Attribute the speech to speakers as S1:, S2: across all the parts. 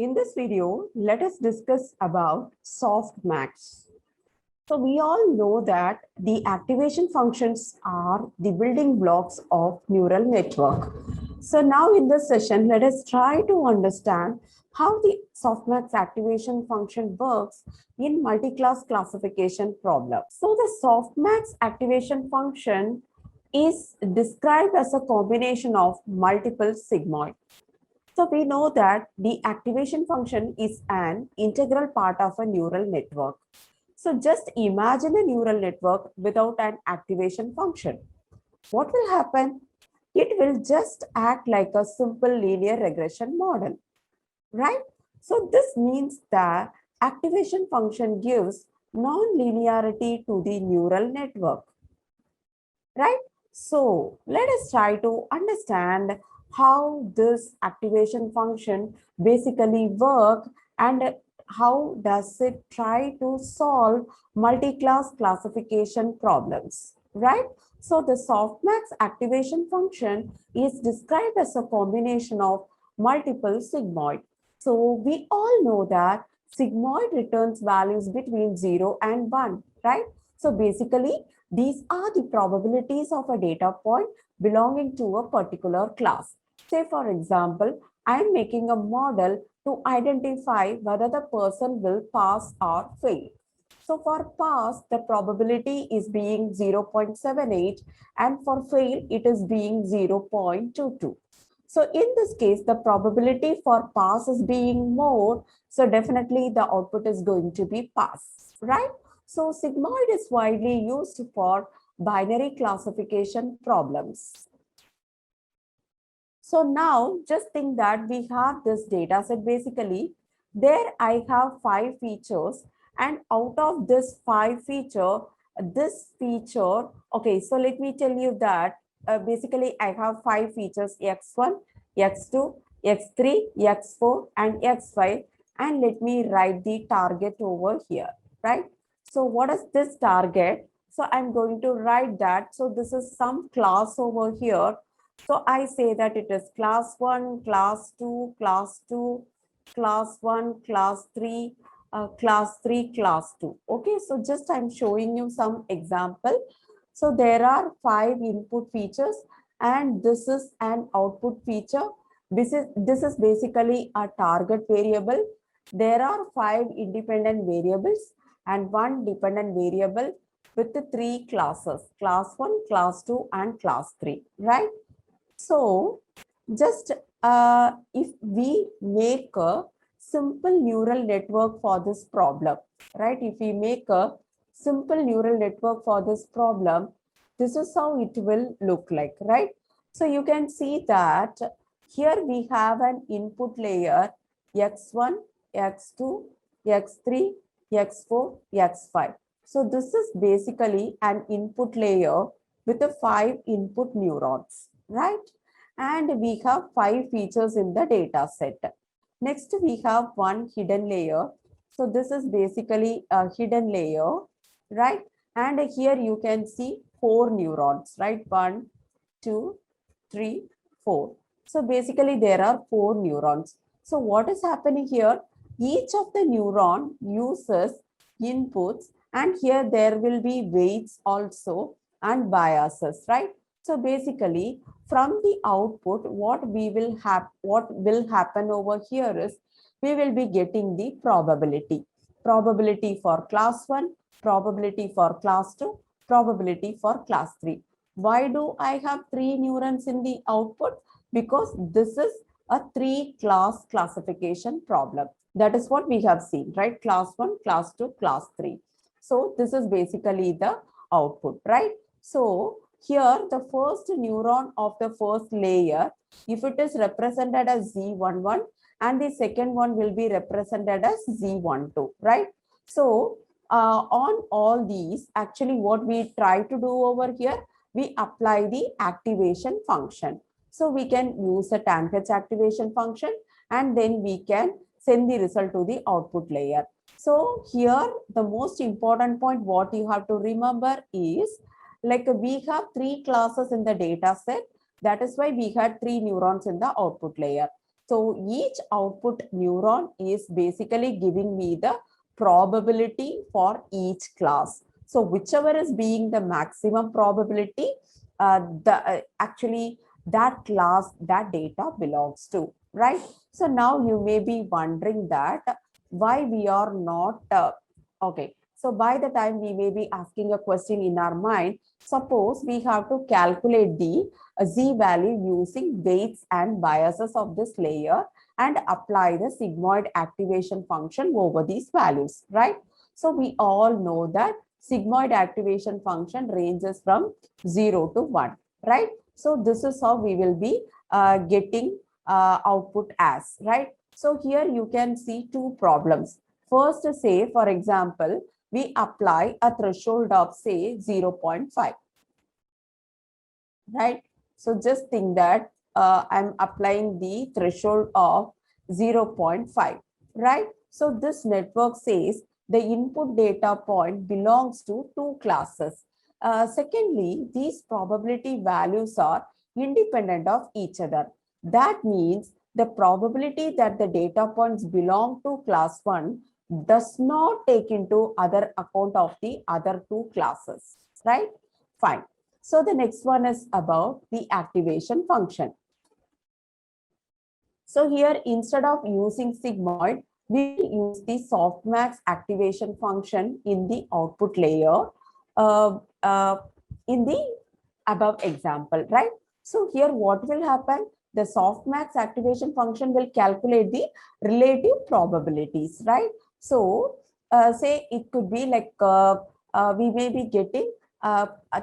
S1: In this video, let us discuss about softmax. So we all know that the activation functions are the building blocks of neural network. So now in this session, let us try to understand how the softmax activation function works in multi-class classification problem. So the softmax activation function is described as a combination of multiple sigmoid. So we know that the activation function is an integral part of a neural network. So just imagine a neural network without an activation function. What will happen? It will just act like a simple linear regression model, right? So this means that activation function gives non-linearity to the neural network, right? So let us try to understand how this activation function basically work and how does it try to solve multi-class classification problems, right? So the softmax activation function is described as a combination of multiple sigmoid. So we all know that sigmoid returns values between 0 and 1, right? So basically, these are the probabilities of a data point belonging to a particular class. Say, for example, I am making a model to identify whether the person will pass or fail. So for pass, the probability is being 0.78 and for fail, it is being 0.22. So in this case, the probability for pass is being more. So definitely the output is going to be pass, right? So sigmoid is widely used for binary classification problems. So now just think that we have this data set basically. There I have 5 features and out of this 5 feature, okay, so let me tell you that basically I have 5 features x1, x2, x3, x4 and x5 and let me write the target over here, right? So what is this target? So I'm going to write that. So this is some class over here. So I say that it is class 1, class 2, class 2, class 1, class 3, class 3, class 2. Okay, so just I'm showing you some example. So there are 5 input features and this is an output feature. This is basically a target variable. There are 5 independent variables and 1 dependent variable with the 3 classes, class 1, class 2 and class 3, right? So just if we make a simple neural network for this problem, right? If we make a simple neural network for this problem, this is how it will look like, right? So you can see that here we have an input layer x1, x2, x3, x4, x5. So this is basically an input layer with the 5 input neurons, right? And we have 5 features in the data set. Next, we have one hidden layer. So this is basically a hidden layer, right? And here you can see 4 neurons, right? 1, 2, 3, 4. So basically there are 4 neurons. So what is happening here? Each of the neuron uses inputs and here there will be weights also and biases, right? So basically from the output, what will happen over here is we will be getting the probability for class 1, probability for class 2, probability for class 3. Why do I have 3 neurons in the output? Because this is a 3 class classification problem. That is what we have seen, right? Class 1, class 2, class 3. So this is basically the output, right? So here the first neuron of the first layer, if it is represented as Z11 and the second one will be represented as Z12, right? So on all these, actually what we try to do over here, we apply the activation function. So we can use a tanh activation function and then we can send the result to the output layer. So here the most important point what you have to remember is like we have 3 classes in the data set. That is why we had 3 neurons in the output layer. So each output neuron is basically giving me the probability for each class. So whichever is being the maximum probability, actually that class, that data belongs to, right? So now you may be wondering that why we are not, okay. So by the time we may be asking a question in our mind, suppose we have to calculate the Z value using weights and biases of this layer and apply the sigmoid activation function over these values, right? So we all know that sigmoid activation function ranges from 0 to 1, right? So this is how we will be getting output as, right? So here you can see two problems. First, say, for example, we apply a threshold of say 0.5, right? So just think that I'm applying the threshold of 0.5, right? So this network says the input data point belongs to two classes. Secondly, these probability values are independent of each other. That means the probability that the data points belong to class 1 does not take into other account of the other two classes, right? Fine. So the next one is about the activation function. So here, instead of using sigmoid, we will use the softmax activation function in the output layer uh, uh, in the above example, right? So here what will happen? The softmax activation function will calculate the relative probabilities, right? So say it could be like we may be getting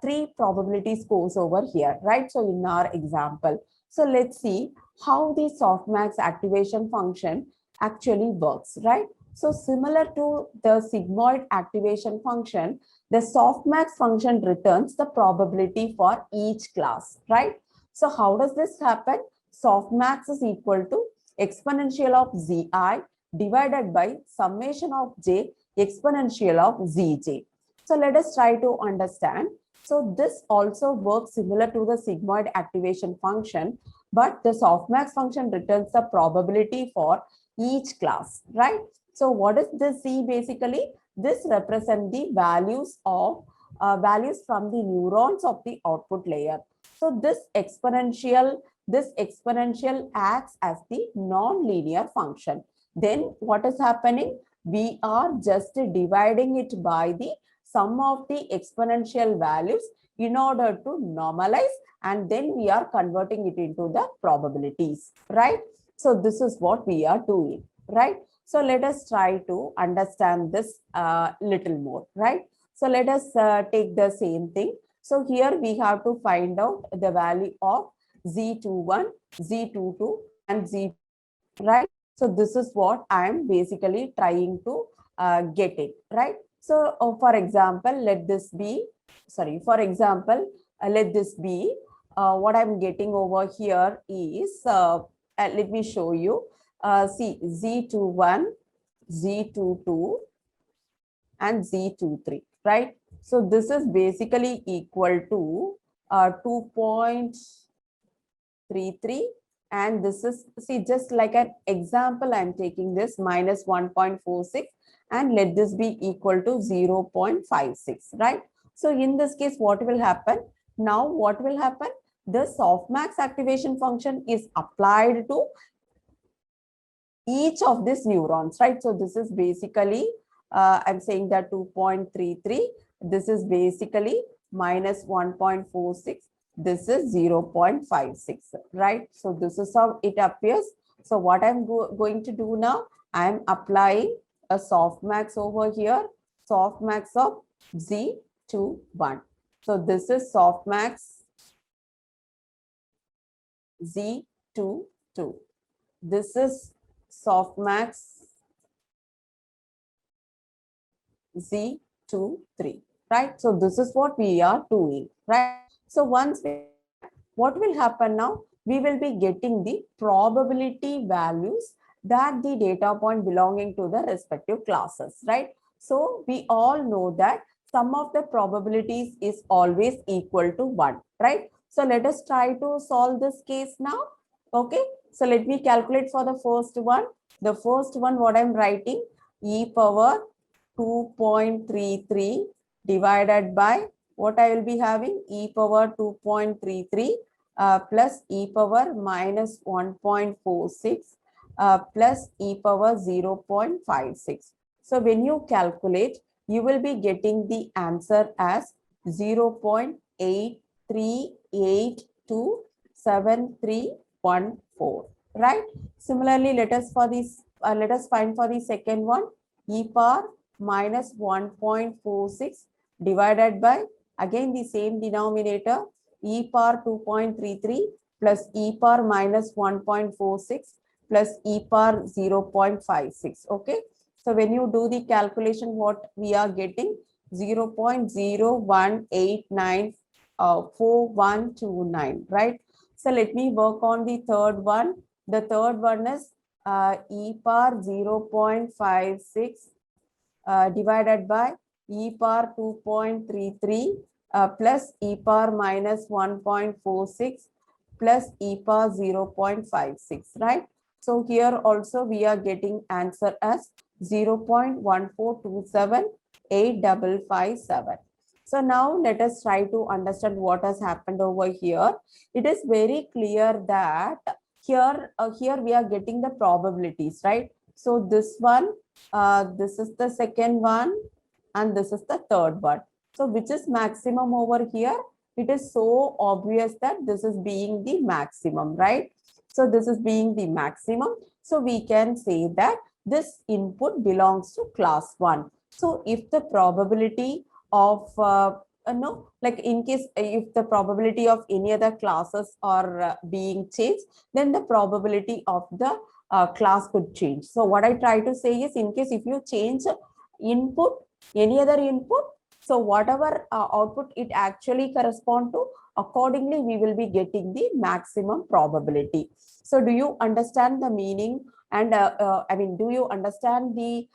S1: three probability scores over here, right? So in our example, so let's see how the softmax activation function actually works, right? So similar to the sigmoid activation function, the softmax function returns the probability for each class, right? So how does this happen? Softmax is equal to exponential of zi divided by summation of j exponential of zj. So let us try to understand. So this also works similar to the sigmoid activation function, but the softmax function returns the probability for each class, right? So what is this Z basically? This represents the values of values from the neurons of the output layer. So this exponential acts as the non-linear function. Then what is happening? We are just dividing it by the sum of the exponential values in order to normalize, and then we are converting it into the probabilities, right? So this is what we are doing, right? So let us try to understand this little more, right? So let us take the same thing. So here we have to find out the value of Z21, Z22 and Z, right? So this is what I am basically trying to get it, right? So for example, let this be, let this be what I'm getting over here is, let me show you. See, Z21, Z22 and Z23, right? So this is basically equal to 2.33, and this is, see, just like an example, I'm taking this minus 1.46 and let this be equal to 0.56, right? So in this case, what will happen? Now what will happen? The softmax activation function is applied to each of these neurons, right? So this is basically, I'm saying that 2.33, this is basically minus 1.46, this is 0.56, right? So this is how it appears. So what I'm going to do now, I'm applying a softmax over here, softmax of Z21. So this is softmax Z22. This is softmax Z23, right? So this is what we are doing, right? So once what will happen now? We will be getting the probability values that the data point belonging to the respective classes, right? So we all know that sum of the probabilities is always equal to 1, right? So let us try to solve this case now. Okay, So let me calculate for the first one. The first one, what I'm writing, e power 2.33 divided by what I will be having, e power 2.33 plus e power minus 1.46 plus e power 0.56. So when you calculate, you will be getting the answer as 0.83827314, right? Similarly, let us find for the second one, e power minus 1.46 divided by, again the same denominator, e power 2.33 plus e power minus 1.46 plus e power 0.56. Okay, so when you do the calculation, what we are getting, 0.01894129, right? So let me work on the third one. The third one is e power 0.56 divided by e power 2.33 plus e power minus 1.46 plus e power 0.56, right? So here also we are getting answer as 0.1427857. So now let us try to understand what has happened over here. It is very clear that here we are getting the probabilities, right? So this one, this is the second one, and this is the third one. So which is maximum over here? It is so obvious that this is being the maximum, right? So this is being the maximum. So we can say that this input belongs to class 1. So if the probability of no, like in case if the probability of any other classes are being changed, then the probability of the class could change. So what I try to say is, in case if you change input, any other input, so whatever output it actually correspond to, accordingly we will be getting the maximum probability. So do you understand the meaning? And I mean, do you understand the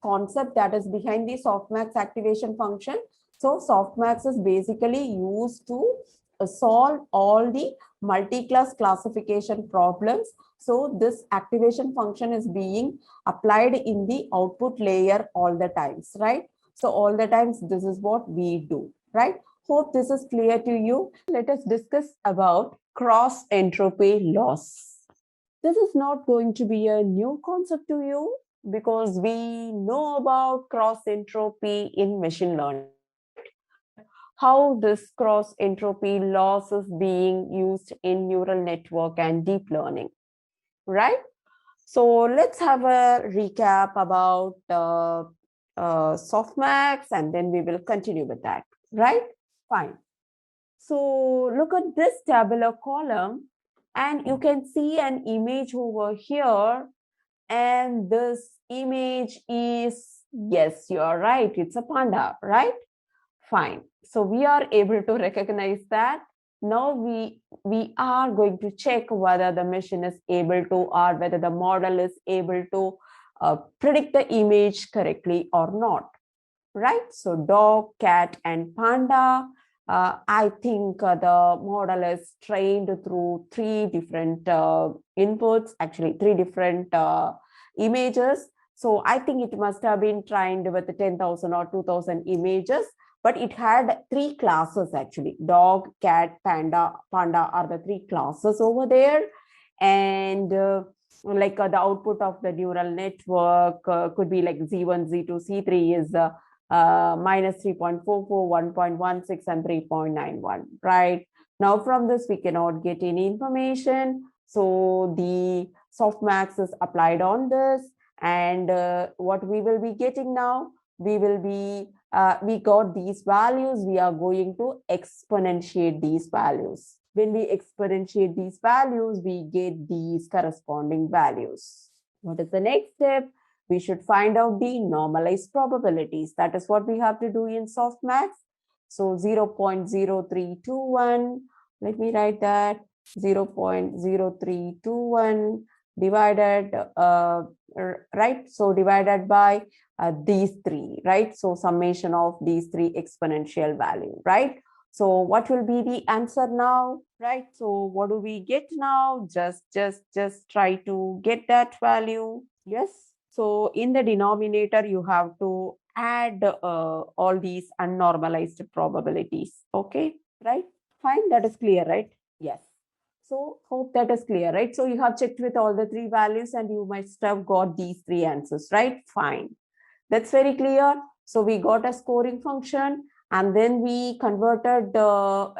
S1: concept that is behind the softmax activation function? So softmax is basically used to solve all the multi-class classification problems. So this activation function is being applied in the output layer all the times, right? So all the times this is what we do, right? Hope this is clear to you. Let us discuss about cross-entropy loss. This is not going to be a new concept to you because we know about cross-entropy in machine learning, right? But how this cross-entropy loss is being used in neural network and deep learning, right? So let's have a recap about softmax, and then we will continue with that, right? Fine. So look at this tabular column, and you can see an image over here, and this image is, yes, you're right, it's a panda, right? Fine. So we are able to recognize that. Now we are going to check whether the machine is able to, or whether the model is able to predict the image correctly or not, right? So dog, cat, and panda. I think the model is trained through three different inputs, actually three different images. So I think it must have been trained with 10,000 or 2,000 images, but it had three classes actually. Dog, cat, panda. Panda are the three classes over there. And like the output of the neural network could be like Z1, Z2, C3 is minus 3.44, 1.16, and 3.91, right? Now from this, we cannot get any information. So the softmax is applied on this. And what we will be getting now, we will be, we got these values, we are going to exponentiate these values. When we exponentiate these values, we get these corresponding values. What is the next step? We should find out the normalized probabilities. That is what we have to do in softmax. So 0.0321, let me write that, 0.0321 divided, right? So divided by these three, right? So summation of these three exponential value, right? So what will be the answer now? right? So what do we get now? Just try to get that value. Yes. So in the denominator, you have to add all these unnormalized probabilities. Okay, right? Fine. That is clear, right? Yes. So hope that is clear, right? So you have checked with all the three values and you must have got these three answers, right? Fine. That's very clear. So we got a scoring function and then we converted to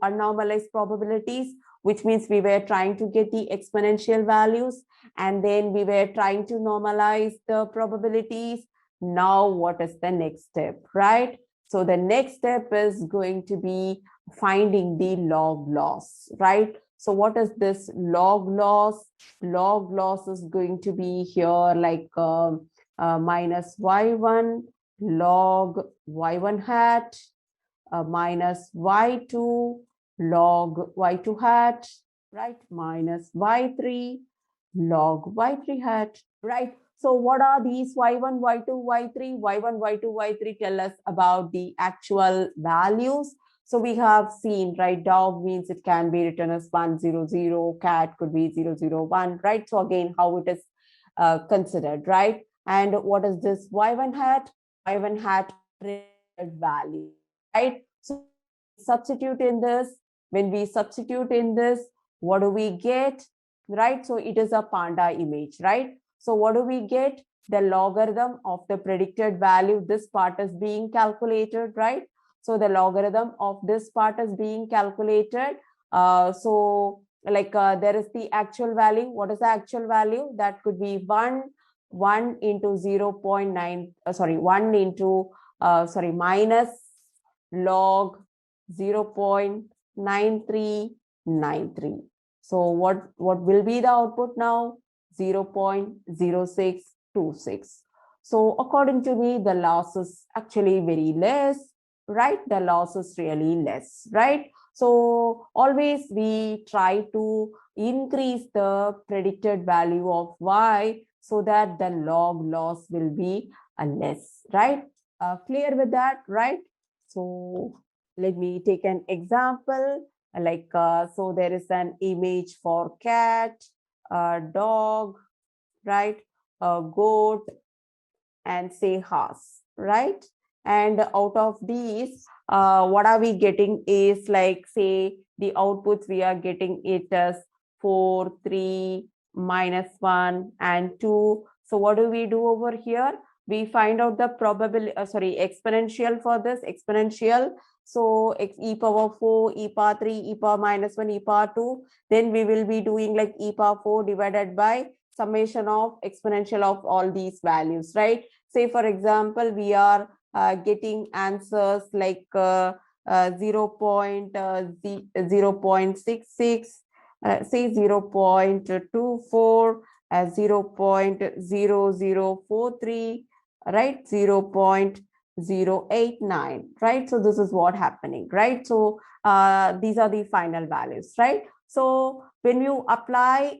S1: unnormalized probabilities, which means we were trying to get the exponential values and then we were trying to normalize the probabilities. Now, what is the next step, right? So the next step is going to be finding the log loss, right? So what is this log loss? Log loss is going to be here like minus y1 log y1 hat minus y2 log y2 hat, right? Minus y3 log y3 hat, right? So what are these y1, y2, y3? y1, y2, y3 tell us about the actual values. So we have seen, right, dog means it can be written as 100, cat could be 001, right? So again, how it is considered, right? And what is this y1 hat? Y1 hat value, right? So substitute in this, when we substitute in this, what do we get, right? So it is a panda image, right? So what do we get? The logarithm of the predicted value, this part is being calculated, right? So the logarithm of this part is being calculated. So like there is the actual value. What is the actual value? That could be 1 into 0.9, sorry, 1 into, minus log 0.9393. So what will be the output now? 0.0626. So according to me, the loss is actually very less, right? The loss is really less, right? So always we try to increase the predicted value of y so that the log loss will be less, right? Clear with that, right? So let me take an example. Like, so there is an image for cat, dog, right? Goat, and say horse, right? And out of these, what are we getting is like, say, the outputs we are getting it as 4, 3, -1, and 2. So what do we do over here? We find out the probability, exponential for this, exponential. So e power 4, e power 3, e power -1, e power 2. Then we will be doing like e power 4 divided by summation of exponential of all these values, right? Say, for example, we are getting answers like 0.66, say 0.24, 0.0043, right? 0.089, right? So this is what happening, right? So these are the final values, right? So when you apply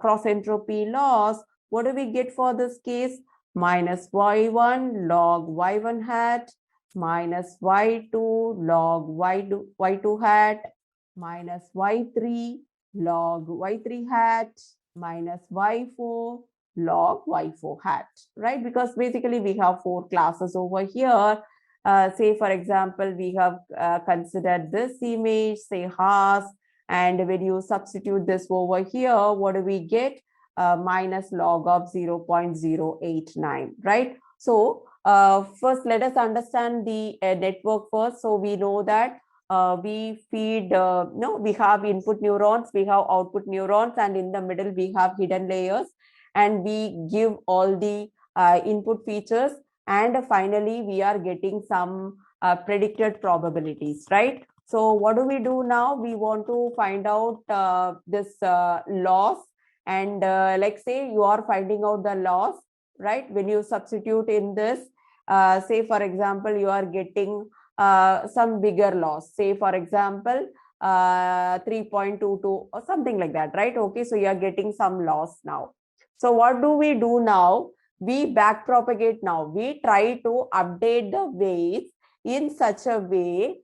S1: cross entropy laws, what do we get for this case? Minus y1 log y1 hat minus y2 log y2 hat minus y3 log y3 hat minus y4 log y4 hat, right? Because basically we have 4 classes over here. Say, for example, we have considered this image, say horse, and when you substitute this over here, what do we get? Minus log of 0.089, right? So first, let us understand the network first. So we know that we feed, we have input neurons, we have output neurons, and in the middle we have hidden layers, and we give all the input features, and finally we are getting some predicted probabilities, right? So what do we do now? We want to find out this loss, and like, say you are finding out the loss, right? When you substitute in this, say for example, you are getting some bigger loss, say for example 3.22 or something like that, right? Okay, so you are getting some loss now. So what do we do now? We back propagate now. We try to update the weights in such a way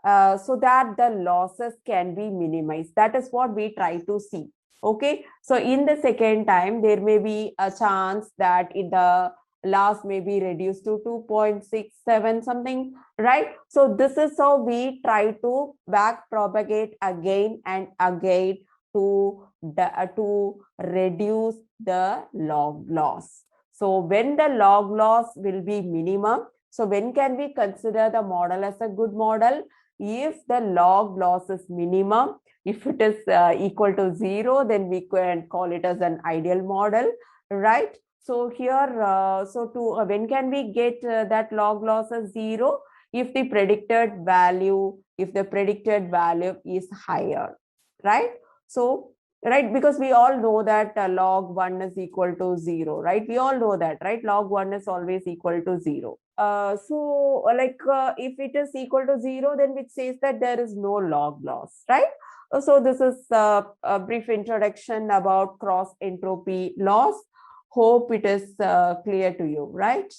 S1: so that the losses can be minimized. That is what we try to see. Okay, so in the second time, there may be a chance that the loss may be reduced to 2.67 something, right? So this is how we try to back propagate again and again to reduce the log loss. So when the log loss will be minimum, so when can we consider the model as a good model? If the log loss is minimum, if it is equal to 0, then we can call it as an ideal model, right? So here, when can we get that log loss as 0? If the predicted value is higher, right? So, right, because we all know that log 1 is equal to 0, right? We all know that, right? Log 1 is always equal to 0. If it is equal to 0, then which says that there is no log loss, right? So this is a brief introduction about cross entropy loss. Hope it is clear to you, right?